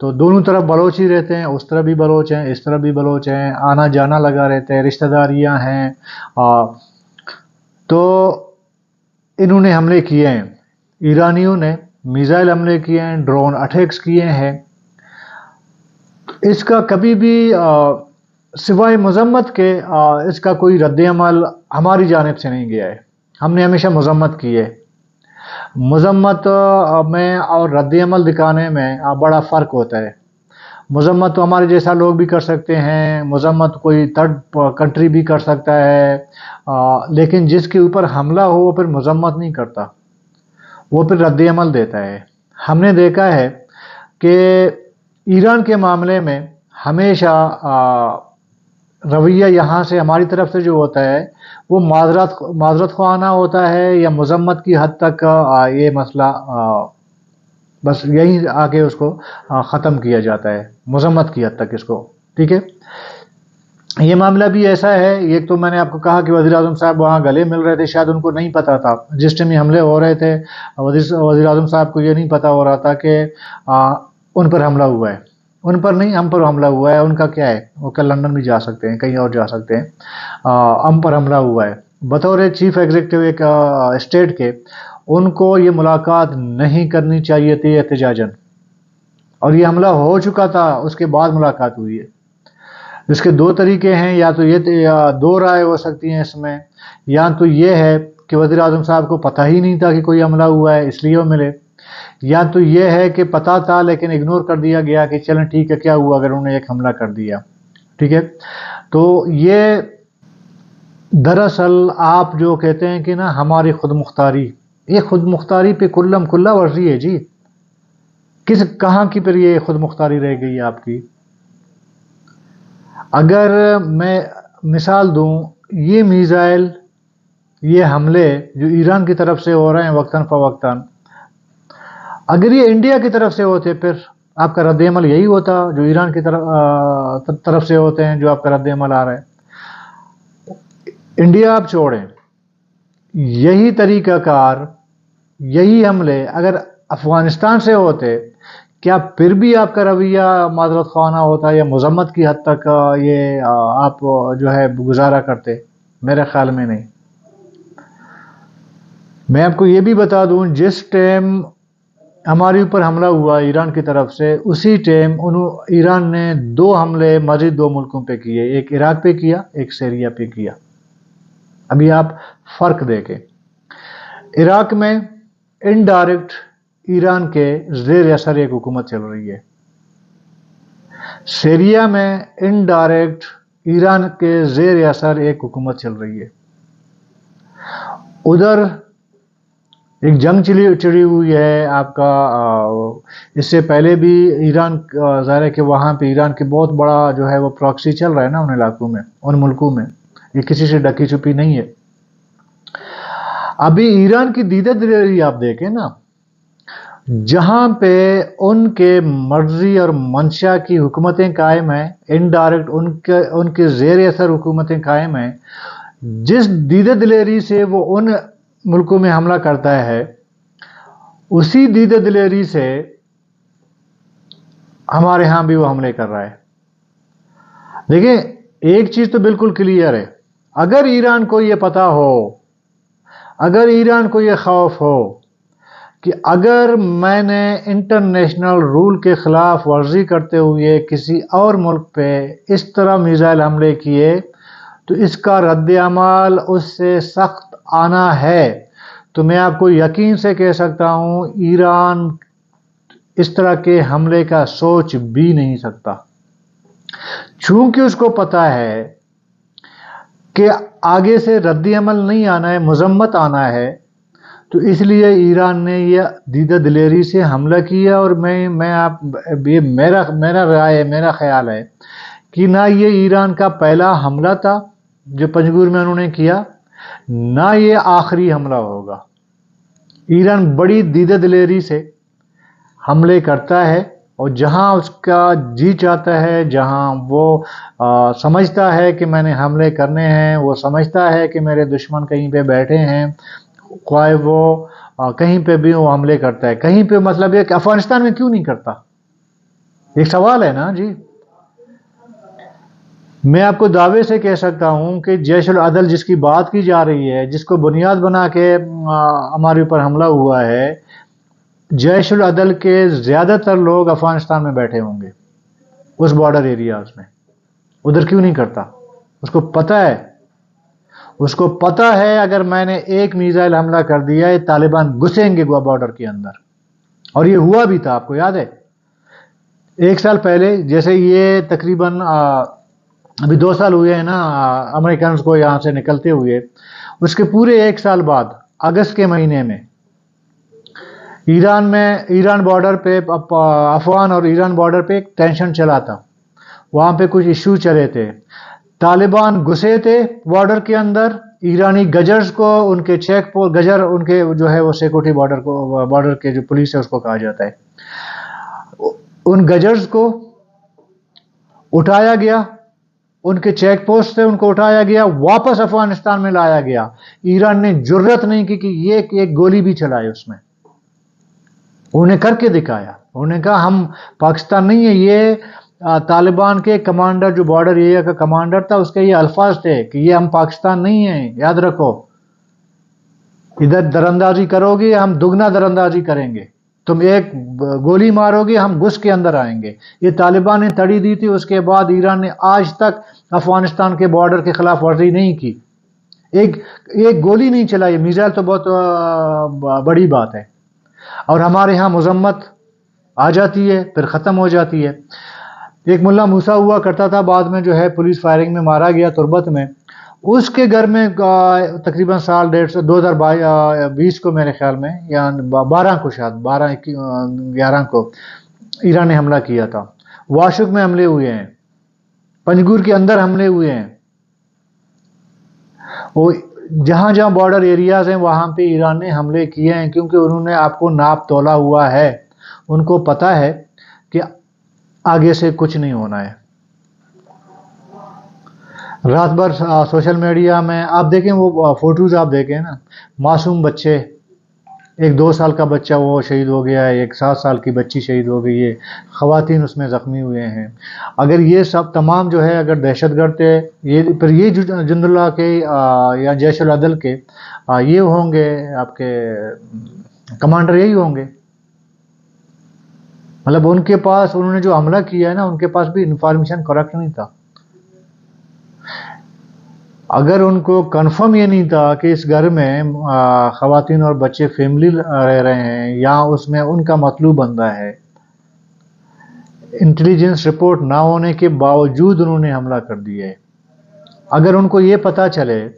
تو دونوں طرف بلوچ ہی رہتے ہیں، اس طرف بھی بلوچ ہیں، اس طرف بھی بلوچ ہیں، آنا جانا لگا رہتے ہیں، رشتہ داریاں ہیں۔ تو انہوں نے حملے کیے ہیں، ایرانیوں نے میزائل حملے کیے ہیں، ڈرون اٹیکس کیے ہیں۔ اس کا کبھی بھی سوائے مذمت کے اس کا کوئی رد عمل ہماری جانب سے نہیں گیا ہے۔ ہم نے ہمیشہ مذمت کی ہے۔ مذمت میں اور رد عمل دکھانے میں بڑا فرق ہوتا ہے۔ مذمت تو ہمارے جیسا لوگ بھی کر سکتے ہیں، مذمت کوئی تھرڈ کنٹری بھی کر سکتا ہے، لیکن جس کے اوپر حملہ ہو وہ پھر مذمت نہیں کرتا، وہ پھر رد عمل دیتا ہے۔ ہم نے دیکھا ہے کہ ایران کے معاملے میں ہمیشہ رویہ یہاں سے ہماری طرف سے جو ہوتا ہے وہ معذرت خواہانہ ہوتا ہے، یا مذمت کی حد تک یہ مسئلہ بس یہیں آ کے اس کو ختم کیا جاتا ہے، مذمت کی حد تک اس کو، ٹھیک ہے۔ یہ معاملہ بھی ایسا ہے، ایک تو میں نے آپ کو کہا کہ وزیر اعظم صاحب وہاں گلے مل رہے تھے، شاید ان کو نہیں پتا تھا جس ٹائم یہ حملے ہو رہے تھے، وزیر اعظم صاحب کو یہ نہیں پتا ہو رہا تھا کہ ان پر حملہ ہوا ہے، ان پر نہیں، ہم پر حملہ ہوا ہے۔ ان کا کیا ہے، وہ کل لندن بھی جا سکتے ہیں، کہیں اور جا سکتے ہیں، ہم پر حملہ ہوا ہے۔ بطور چیف ایگزیکٹو ایک اسٹیٹ کے ان کو یہ ملاقات نہیں کرنی چاہیے تھی احتجاجاً، اور یہ حملہ ہو چکا تھا، اس کے بعد ملاقات ہوئی ہے۔ اس کے دو طریقے ہیں، یا تو یہ دو رائے ہو سکتی ہیں اس میں، یا تو یہ ہے کہ وزیر اعظم صاحب کو پتہ ہی نہیں تھا کہ کوئی حملہ ہوا ہے اس لیے وہ ملے، یا تو یہ ہے کہ پتہ تھا لیکن اگنور کر دیا گیا کہ چلیں ٹھیک ہے، کیا ہوا اگر انہوں نے ایک حملہ کر دیا، ٹھیک ہے۔ تو یہ دراصل آپ جو کہتے ہیں کہ نا ہماری خود مختاری، یہ خود مختاری پہ کلم کلہ ورزی ہے جی۔ کہاں کی پھر یہ خود مختاری رہ گئی ہے آپ کی؟ اگر میں مثال دوں، یہ میزائل، یہ حملے جو ایران کی طرف سے ہو رہے ہیں وقتاً فوقتاً، اگر یہ انڈیا کی طرف سے ہوتے پھر آپ کا رد عمل یہی ہوتا جو ایران کی طرف سے ہوتے ہیں، جو آپ کا رد عمل آ رہا ہے۔ انڈیا آپ چھوڑیں، یہی طریقہ کار، یہی حملے اگر افغانستان سے ہوتے، کیا پھر بھی آپ کا رویہ معذرت خواہانہ ہوتا یا مذمت کی حد تک یہ آپ جو ہے گزارا کرتے؟ میرے خیال میں نہیں۔ میں آپ کو یہ بھی بتا دوں، جس ٹائم ہمارے اوپر حملہ ہوا ایران کی طرف سے، اسی ٹائم ایران نے 2 حملے مزید 2 ملکوں پہ کیے، ایک عراق پہ کیا، ایک سیریا پہ کیا۔ ابھی آپ فرق دیکھیں، عراق میں انڈائریکٹ ایران کے زیر اثر ایک حکومت چل رہی ہے، سیریا میں انڈائریکٹ ایران کے زیر اثر ایک حکومت چل رہی ہے۔ ادھر ایک جنگ چڑی ہوئی ہے آپ کا، اس سے پہلے بھی ایران، ظاہر ہے کہ وہاں پہ ایران کے بہت بڑا جو ہے وہ پراکسی چل رہا ہے نا ان علاقوں میں، ان ملکوں میں، یہ کسی سے ڈکی چھپی نہیں ہے۔ ابھی ایران کی دیدہ دلیری آپ دیکھیں نا، جہاں پہ ان کے مرضی اور منشا کی حکومتیں قائم ہیں، انڈائریکٹ ان کے زیر اثر حکومتیں قائم ہیں، جس دیدہ دلیری سے وہ ان ملکوں میں حملہ کرتا ہے، اسی دیدہ دلیری سے ہمارے ہاں بھی وہ حملے کر رہا ہے۔ دیکھیں، ایک چیز تو بالکل کلیئر ہے، اگر ایران کو یہ پتا ہو، اگر ایران کو یہ خوف ہو کہ اگر میں نے انٹرنیشنل رول کے خلاف ورزی کرتے ہوئے کسی اور ملک پہ اس طرح میزائل حملے کیے تو اس کا رد عمل اس سے سخت آنا ہے، تو میں آپ کو یقین سے کہہ سکتا ہوں ایران اس طرح کے حملے کا سوچ بھی نہیں سکتا، چونکہ اس کو پتا ہے کہ آگے سے رد عمل نہیں آنا ہے، مذمت آنا ہے، تو اس لیے ایران نے یہ دیدہ دلیری سے حملہ کیا۔ اور یہ میرا رائے، میرا خیال ہے کہ نہ یہ ایران کا پہلا حملہ تھا جو پنجگور میں انہوں نے کیا، نہ یہ آخری حملہ ہوگا۔ ایران بڑی دیدہ دلیری سے حملے کرتا ہے، اور جہاں اس کا جی چاہتا ہے، جہاں وہ سمجھتا ہے کہ میں نے حملے کرنے ہیں، وہ سمجھتا ہے کہ میرے دشمن کہیں پہ بیٹھے ہیں، خواہ وہ کہیں پہ بھی وہ حملے کرتا ہے۔ کہیں پہ مطلب یہ کہ افغانستان میں کیوں نہیں کرتا؟ ایک سوال ہے نا جی. میں آپ کو دعوے سے کہہ سکتا ہوں کہ جیش العدل جس کی بات کی جا رہی ہے، جس کو بنیاد بنا کے ہمارے اوپر حملہ ہوا ہے، جیش العدل کے زیادہ تر لوگ افغانستان میں بیٹھے ہوں گے، اس بارڈر ایریاز میں. ادھر کیوں نہیں کرتا؟ اس کو پتہ ہے اگر میں نے ایک میزائل حملہ کر دیا ہے طالبان گھسیں گے بارڈر کے اندر. اور یہ ہوا بھی تھا، آپ کو یاد ہے 1 سال پہلے، جیسے یہ تقریباً ابھی 2 سال ہوئے ہیں نا امریکنز کو یہاں سے نکلتے ہوئے، اس کے پورے 1 سال بعد اگست کے مہینے میں ایران بارڈر پہ افغان اور ایران بارڈر پہ ایک ٹینشن چلا تھا، وہاں پہ کچھ ایشو چلے تھے، طالبان گھسے تھے بارڈر کے اندر، ایرانی گجرز کو ان کے چیک پوسٹ گجر ان کے جو ہے وہ سیکورٹی بارڈر کے جو پولیس ہے اس کو کہا جاتا ہے، ان گجرز کو اٹھایا گیا، ان کے چیک پوسٹ سے ان کو اٹھایا گیا، واپس افغانستان میں لایا گیا. ایران نے جرت نہیں کی کہ یہ ایک گولی بھی چلائے اس میں. انہوں نے کر کے دکھایا، انہوں نے کہا ہم پاکستان نہیں ہے. یہ طالبان کے کمانڈر جو بارڈر ایریا کا کمانڈر تھا، اس کے یہ الفاظ تھے کہ یہ ہم پاکستان نہیں ہیں، یاد رکھو، ادھر دراندازی کرو گے ہم دگنا دراندازی کریں گے، تم ایک گولی مارو گے ہم گھس کے اندر آئیں گے. یہ طالبان نے تڑی دی تھی. اس کے بعد ایران نے آج تک افغانستان کے بارڈر کے خلاف ورزی نہیں کی، ایک گولی نہیں چلائی. میزائل تو بہت بڑی بات ہے، اور ہمارے ہاں مذمت آ جاتی ہے پھر ختم ہو جاتی ہے. ایک ملا موسیٰ ہوا کرتا تھا، بعد میں جو ہے پولیس فائرنگ میں مارا گیا تربت میں. اس کے گھر میں تقریباً سال 2020 کو میرے خیال میں یا 12 کو، شاید 11 کو ایران نے حملہ کیا تھا. واشک میں حملے ہوئے ہیں، پنجگور کے اندر حملے ہوئے ہیں. وہ جہاں جہاں بارڈر ایریاز ہیں وہاں پہ ایران نے حملے کیے ہیں، کیونکہ انہوں نے آپ کو ناپ تولا ہوا ہے. ان کو پتا ہے کہ آگے سے کچھ نہیں ہونا ہے. رات بھر سوشل میڈیا میں آپ دیکھیں، وہ فوٹوز آپ دیکھیں نا، معصوم بچے، ایک 2 سال کا بچہ وہ شہید ہو گیا ہے، ایک 7 سال کی بچی شہید ہو گئی ہے، خواتین اس میں زخمی ہوئے ہیں. اگر یہ سب تمام جو ہے اگر دہشت گرد تھے، پھر یہ جند اللہ کے یا جیش العدل کے یہ ہوں گے، آپ کے کمانڈر یہی ہوں گے. مطلب ان کے پاس، انہوں نے جو حملہ کیا ہے نا، ان کے پاس بھی انفارمیشن کریکٹ نہیں تھا. اگر ان کو کنفرم یہ نہیں تھا کہ اس گھر میں خواتین اور بچے فیملی رہ رہے ہیں یا اس میں ان کا مطلوب بندہ ہے، انٹیلیجنس رپورٹ نہ ہونے کے باوجود انہوں نے حملہ کر دیا ہے. اگر ان کو یہ پتا چلے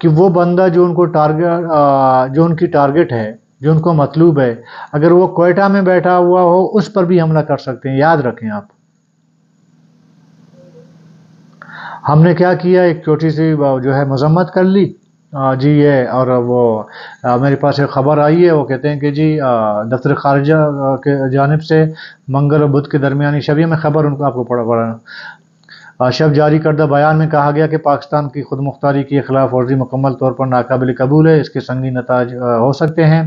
کہ وہ بندہ جو ان کو جو ان کی ٹارگٹ ہے، جو ان کو مطلوب ہے، اگر وہ کوئٹہ میں بیٹھا ہوا ہو، اس پر بھی حملہ کر سکتے ہیں. یاد رکھیں آپ. ہم نے کیا کیا، ایک چھوٹی سی جو ہے مذمت کر لی جی یہ، اور وہ میرے پاس ایک خبر آئی ہے، وہ کہتے ہیں کہ جی دفتر خارجہ کے جانب سے منگل اور بدھ کے درمیانی شب، میں خبر ان کو آپ کو پڑھا شب جاری کردہ بیان میں کہا گیا کہ پاکستان کی خود مختاری کی خلاف ورزی مکمل طور پر ناقابل قبول ہے. اس کے سنگین نتائج ہو سکتے ہیں.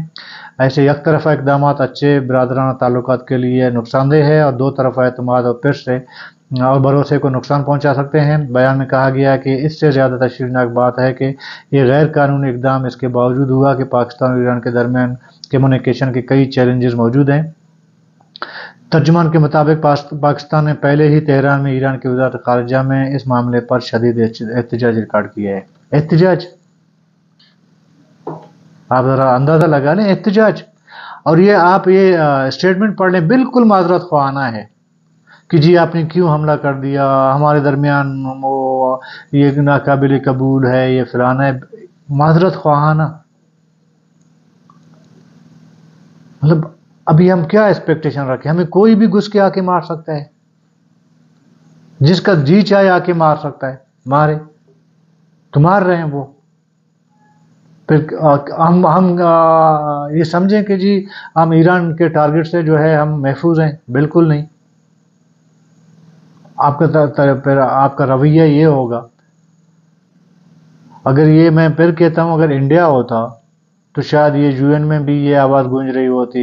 ایسے یک طرفہ اقدامات اچھے برادرانہ تعلقات کے لیے نقصان دہ ہے اور دو طرفہ اعتماد اور پھر سے اور بھروسے کو نقصان پہنچا سکتے ہیں. بیان میں کہا گیا کہ اس سے زیادہ تشویشناک بات ہے کہ یہ غیر قانونی اقدام اس کے باوجود ہوا کہ پاکستان اور ایران کے درمیان کمیونیکیشن کے کئی چیلنجز موجود ہیں. ترجمان کے مطابق پاکستان نے پہلے ہی تہران میں ایران کی وزارت خارجہ میں اس معاملے پر شدید احتجاج ریکارڈ کیا ہے. احتجاج، آپ ذرا اندازہ لگا لیں، احتجاج. اور یہ آپ یہ اسٹیٹمنٹ پڑھ لیں، بالکل معذرت خواہانہ ہے کہ جی آپ نے کیوں حملہ کر دیا، ہمارے درمیان وہ یہ ناقابل قبول ہے، یہ فلانا ہے. معذرت خواہانہ. مطلب ابھی ہم کیا ایکسپیکٹیشن رکھیں؟ ہمیں کوئی بھی گھس کے آ کے مار سکتا ہے، جس کا جی چاہے آ کے مار سکتا ہے. مارے تو مار رہے ہیں وہ. پھر ہم یہ سمجھیں کہ جی ہم ایران کے ٹارگٹ سے جو ہے ہم محفوظ ہیں. بالکل نہیں. آپ کا رویہ یہ ہوگا. اگر یہ میں پھر کہتا ہوں، اگر انڈیا ہوتا تو شاید یہ UN میں بھی یہ آواز گونج رہی ہوتی،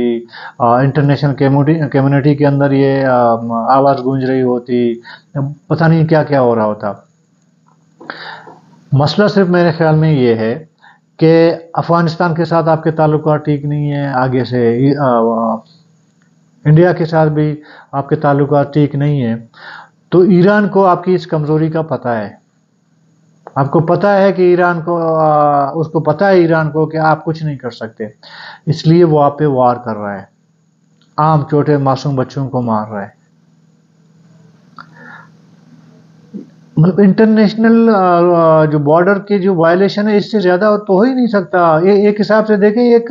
انٹرنیشنل کمیونٹی کے اندر یہ آواز گونج رہی ہوتی، پتہ نہیں کیا کیا ہو رہا ہوتا۔ مسئلہ صرف میرے خیال میں یہ ہے کہ افغانستان کے ساتھ آپ کے تعلقات ٹھیک نہیں ہیں، آگے سے انڈیا کے ساتھ بھی آپ کے تعلقات ٹھیک نہیں ہیں، تو ایران کو آپ کی اس کمزوری کا پتہ ہے، آپ کو پتہ ہے کہ ایران کو اس کو پتہ ہے ایران کو کہ آپ کچھ نہیں کر سکتے، اس لیے وہ آپ پہ وار کر رہا ہے، عام چھوٹے معصوم بچوں کو مار رہا ہے۔ مطلب انٹرنیشنل جو بارڈر کے جو وائلیشن ہے اس سے زیادہ تو ہو ہی نہیں سکتا۔ ایک حساب سے دیکھیں، ایک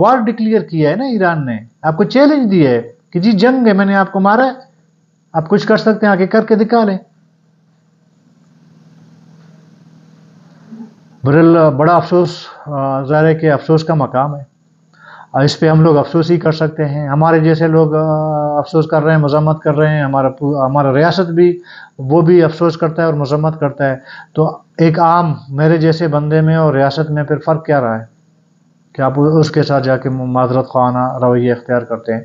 وار ڈکلیئر کیا ہے نا ایران نے، آپ کو چیلنج دیا ہے کہ جی جنگ ہے، میں نے آپ کو مارا ہے، آپ کچھ کر سکتے ہیں، آگے کر کے دکھا لیں۔ بڑا افسوس، ظاہر ہے کہ افسوس کا مقام ہے، اس پہ ہم لوگ افسوس ہی کر سکتے ہیں، ہمارے جیسے لوگ افسوس کر رہے ہیں، مذمت کر رہے ہیں، ہمارا ریاست بھی وہ بھی افسوس کرتا ہے اور مذمت کرتا ہے، تو ایک عام میرے جیسے بندے میں اور ریاست میں پھر فرق کیا رہا ہے کہ آپ اس کے ساتھ جا کے معذرت خواہانہ رویہ اختیار کرتے ہیں؟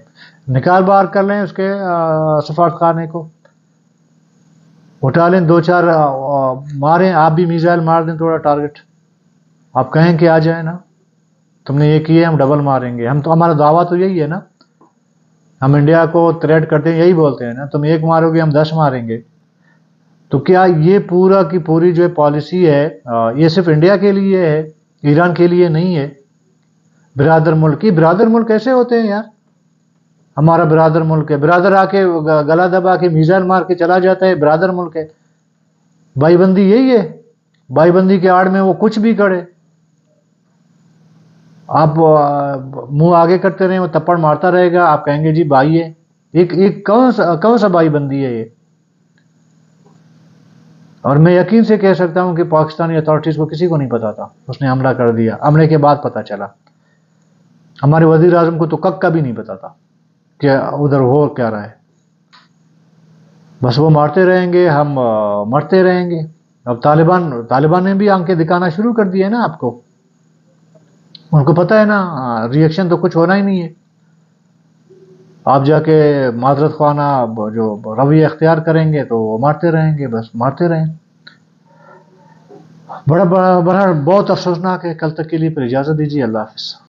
نکال باہر کر لیں اس کے سفارت خانے کو، اٹھا لیں، دو چار ماریں، آپ بھی میزائل مار دیں تھوڑا ٹارگٹ، آپ کہیں کہ آ جائیں نا، تم نے یہ کیا، ہم ڈبل ماریں گے، ہم تو، ہمارا دعویٰ تو یہی ہے نا، ہم انڈیا کو تھریٹ کرتے ہیں، یہی بولتے ہیں نا، تم ایک مارو گے ہم 10 ماریں گے۔ تو کیا یہ پورا کی پوری جو پالیسی ہے یہ صرف انڈیا کے لیے ہے، ایران کے لیے نہیں ہے؟ برادر ملک، یہ برادر ملک کیسے ہوتے ہیں یار؟ ہمارا برادر ملک ہے، برادر آ کے گلا دبا کے میزائل مار کے چلا جاتا ہے، برادر ملک ہے۔ بھائی بندی یہی ہے، بھائی بندی کے آڑ میں وہ کچھ بھی کرے، آپ منہ آگے کرتے رہیں، وہ تپڑ مارتا رہے گا، آپ کہیں گے جی بھائی ہے، ایک کون سا بھائی بندی ہے یہ؟ اور میں یقین سے کہہ سکتا ہوں کہ پاکستانی اتھارٹیز کو کسی کو نہیں پتا تھا، اس نے حملہ کر دیا، حملے کے بعد پتا چلا، ہمارے وزیر اعظم کو تو کا بھی نہیں پتا تھا کہ ادھر ہو کیا رہا ہے، بس وہ مارتے رہیں گے، ہم مرتے رہیں گے۔ اب طالبان نے بھی آنکھیں دکھانا شروع کر دی ہے نا آپ کو، ان کو پتہ ہے نا ری ایکشن تو کچھ ہونا ہی نہیں ہے، آپ جا کے معذرت خواہانہ جو رویہ اختیار کریں گے تو وہ مارتے رہیں گے، بس مارتے رہیں۔ بڑا بہت افسوسناک ہے۔ کل تک کے لیے پر اجازت دیجیے، اللہ حافظ۔